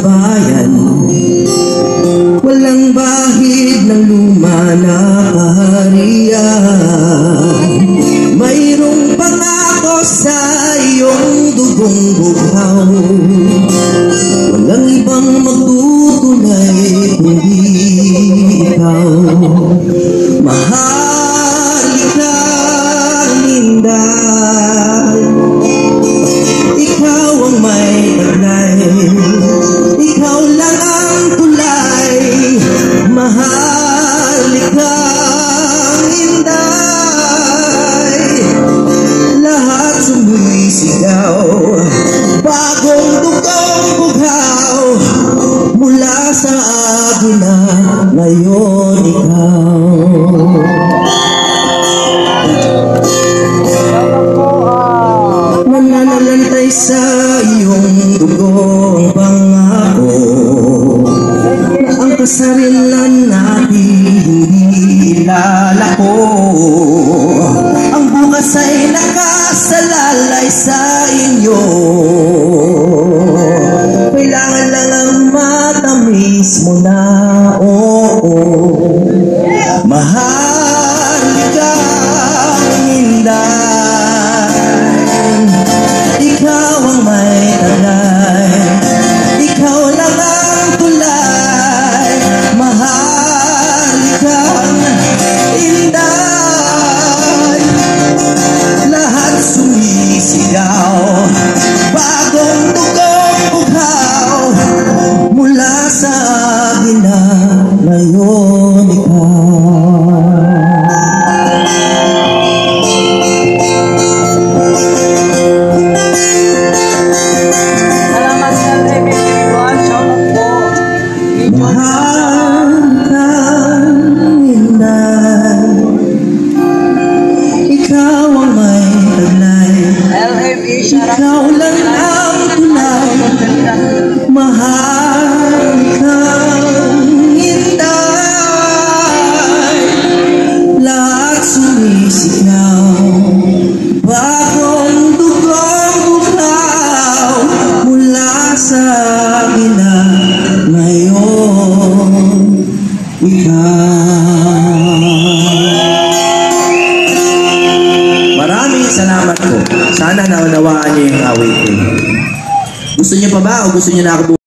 bayan, walang bahid ng luma na kaharian. Mayroong pangako sa iyong dugong bughaw, walang ibang magtutunay kundi ikaw. Mahalika, Inday, ikaw ang may taglay, ikaw lang ang tulay. Mahalika, Inday, lahat sumisigaw, bagong dugong bughaw, mula sa agila, ngayon ikaw. Nananalantay sa iyong dugong pangako, ang kasarilan natin hindi ilalako. Ang bukas ay nakasalalay sa inyo, kailangan lang ang matamis mo na, oo. Mahalika, Inday, ikaw ang may taglay, ikaw lang ang tulay. Mahalika, Inday, lahat sumisigaw, bagong dugong bughaw, mula sa agila, ngayon ikaw. Mahal kang Inday, ikaw ang may taglay, ikaw lang ang tulay. Mahal kang Inday, lahat sumisigaw, bagong dugong bughaw, mula sa agila, ngayon ikaw. Maraming salamat po. Sana naunawaan niyo yung awitin. Gusto niyo pa ba o gusto niyo na ako